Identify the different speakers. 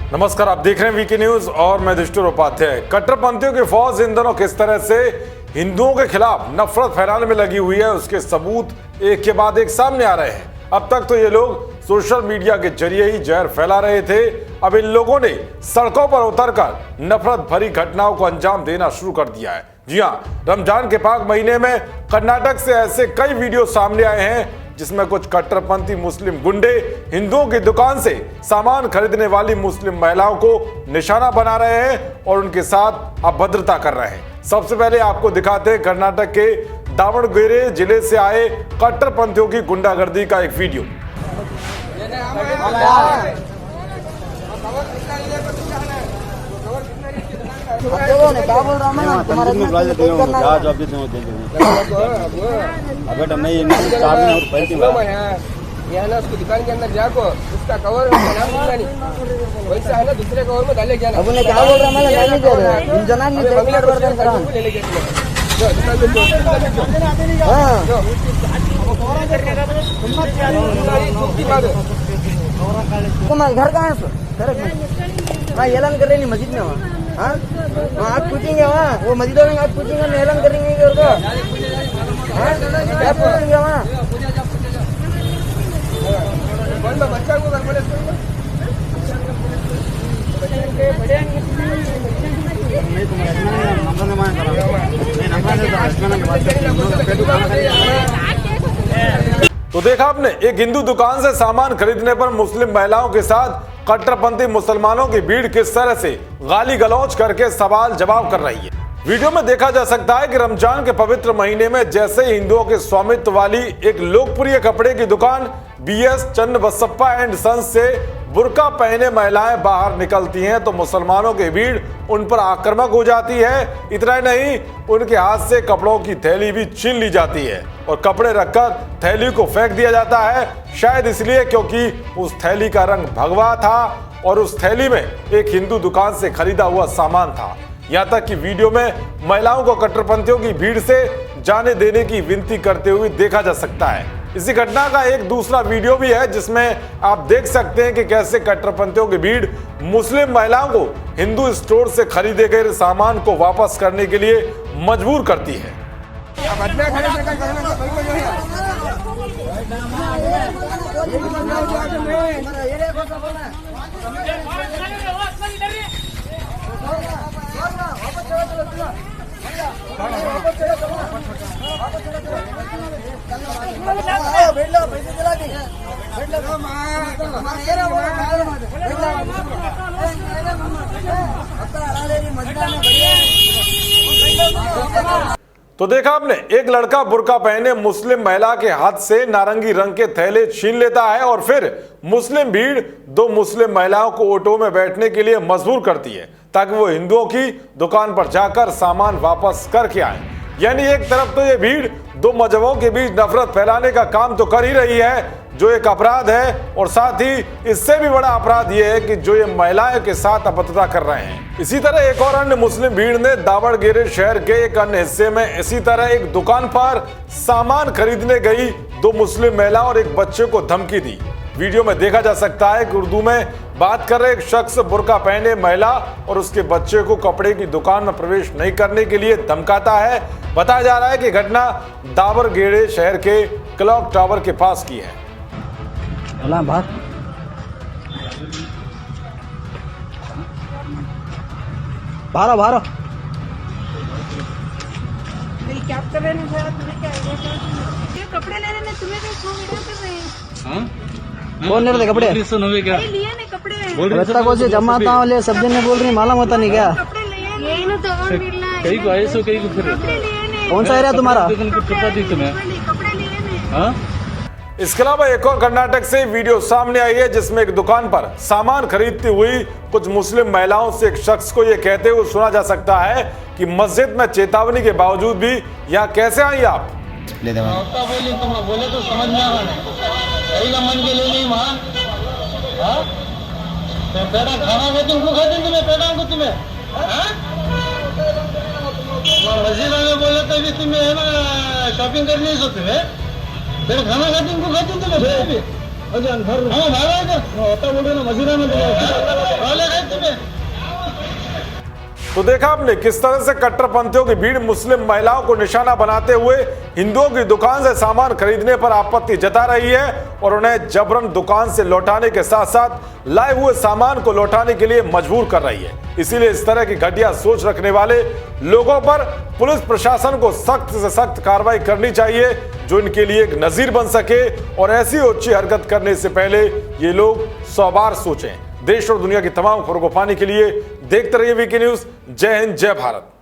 Speaker 1: नमस्कार, आप देख रहे हैं वीके न्यूज और मैं दुष्टुर उपाध्याय। कट्टरपंथियों की फौज इन दिनों किस तरह से हिंदुओं के खिलाफ नफरत फैलाने में लगी हुई है, उसके सबूत एक के बाद एक सामने आ रहे हैं। अब तक तो ये लोग सोशल मीडिया के जरिए ही जहर फैला रहे थे, अब इन लोगों ने सड़कों पर उतरकर नफरत भरी घटनाओं को अंजाम देना शुरू कर दिया है। जी हाँ, रमजान के पाक महीने में कर्नाटक से ऐसे कई वीडियो सामने आए हैं जिसमें कुछ कट्टरपंथी मुस्लिम गुंडे हिंदुओं की दुकान से सामान खरीदने वाली मुस्लिम महिलाओं को निशाना बना रहे हैं और उनके साथ अभद्रता कर रहे हैं। सबसे पहले आपको दिखाते हैं कर्नाटक के दावणगेरे जिले से आए कट्टरपंथियों की गुंडागर्दी का एक वीडियो।
Speaker 2: अगर मैं ये 4 दिन और पहले
Speaker 3: यहाँ ना उसकी दुकान के अंदर जाको उसका कवर नाम दूंगा नहीं, वैसा है ना दूसरे कवर में डाले जाना।
Speaker 4: अब क्या बोल रहा मैं नहीं दे रहा जना नहीं
Speaker 3: बंगला वर्जन करा ले लेके जो दुकान में हां
Speaker 4: तुम घर कहां है? घर में हां ऐलान कर रहे नहीं मस्जिद में वहां। हाँ आप पूछेंगे वहाँ वो मस्जिदों में आप पूछेंगे ऐलान करेंगे और को क्या पूछेंगे वहाँ?
Speaker 3: बच्चा को
Speaker 1: तो देखा आपने, एक हिंदू दुकान से सामान खरीदने पर मुस्लिम महिलाओं के साथ कट्टरपंथी मुसलमानों की भीड़ किस तरह से गाली गलौज करके सवाल जवाब कर रही है। वीडियो में देखा जा सकता है कि रमजान के पवित्र महीने में जैसे ही हिंदुओं के स्वामित्व वाली एक लोकप्रिय कपड़े की दुकान BS चन्नबसप्पा एंड सन्स से बुर्का पहने महिलाएं बाहर निकलती हैं तो मुसलमानों की भीड़ उन पर आक्रामक हो जाती है। इतना ही नहीं, उनके हाथ से कपड़ों की थैली भी छीन ली जाती है और कपड़े रखकर थैली को फेंक दिया जाता है, शायद इसलिए क्योंकि उस थैली का रंग भगवा था और उस थैली में एक हिंदू दुकान से खरीदा हुआ सामान था। यहाँ तक कि वीडियो में महिलाओं को कट्टरपंथियों की भीड़ से जाने देने की विनती करते हुए देखा जा सकता है। इसी घटना का एक दूसरा वीडियो भी है जिसमें आप देख सकते हैं कि कैसे कट्टरपंथियों की भीड़ मुस्लिम महिलाओं को हिंदू स्टोर से खरीदे गए सामान को वापस करने के लिए मजबूर करती है। तो देखा आपने, एक लड़का बुर्का पहने मुस्लिम महिला के हाथ से नारंगी रंग के थैले छीन लेता है और फिर मुस्लिम भीड़ दो मुस्लिम महिलाओं को ऑटो में बैठने के लिए मजबूर करती है ताकि वो हिंदुओं की दुकान पर जाकर सामान वापस करके आए। यानी एक तरफ तो ये भीड़ दो मजहबों के बीच नफरत फैलाने का काम तो कर ही रही है, जो एक अपराध है, और साथ ही इससे भी बड़ा अपराध ये है कि जो ये महिलाओं के साथ अभद्रता कर रहे हैं। इसी तरह एक और अन्य मुस्लिम भीड़ ने दावणगेरे शहर के एक अन्य हिस्से में इसी तरह एक दुकान पर सामान खरीदने गई दो मुस्लिम महिला और एक बच्चे को धमकी दी। वीडियो में देखा जा सकता है कि उर्दू में बात कर रहे एक शख्स बुर्का पहने महिला और उसके बच्चे को कपड़े की दुकान में प्रवेश नहीं करने के लिए धमकाता है। बताया जा रहा है कि घटना दावणगेरे शहर के क्लॉक टावर के पास की है।
Speaker 4: बारह
Speaker 5: क्या कर रहे हैं? तुम्हें क्या ये कपड़े ले रहे हैं, तुम्हें भी वीडियो कर रहे हैं।
Speaker 4: कौन ले रहे कपड़े?
Speaker 5: लिए ने कपड़े
Speaker 4: बच्चा को से जमाता वाले सब जन ने बोल रही मालूम होता नहीं क्या?
Speaker 5: कपड़े लिए यही ना तो
Speaker 2: कहीं को ऐसे कहीं को फिर
Speaker 5: कपड़े लिए ने
Speaker 4: कौन सा एरिया तुम्हारा?
Speaker 5: कपड़े लिए ने।
Speaker 1: इसके अलावा एक और कर्नाटक से वीडियो सामने आई है जिसमें एक दुकान पर सामान खरीदती हुई कुछ मुस्लिम महिलाओं से एक शख्स को यह कहते हुए सुना जा सकता है कि मस्जिद में चेतावनी के बावजूद भी यहाँ कैसे आई आप?
Speaker 3: बोले तो समझ में मन के लिए नहीं मान पेड़ा खाना है तुमको खाते तुम्हें पेड़ा को तुम्हें मस्जिद में बोले तो भी तुम्हें है ना शॉपिंग करनी है तुम्हें फिर खाना खाते तुमको खाते तुम्हें होता बोल रहे ना मस्जिद में
Speaker 1: तो देखा आपने किस तरह से कट्टरपंथियों की भीड़ मुस्लिम महिलाओं को निशाना बनाते हुए हिंदुओं की दुकान से सामान खरीदने पर आपत्ति जता रही है और उन्हें जबरन दुकान से लौटाने के साथ साथ लाए हुए सामान को लौटाने के लिए मजबूर कर रही है। इसीलिए इस तरह की घटिया सोच रखने वाले लोगों पर पुलिस प्रशासन को सख्त से सख्त कार्रवाई करनी चाहिए, जो इनके लिए एक नजीर बन सके और ऐसी ओछी हरकत करने से पहले ये लोग 100 बार सोचें। देश और दुनिया की तमाम खबरों को पाने के लिए देखते रहिए वीके न्यूज। जय हिंद, जय भारत।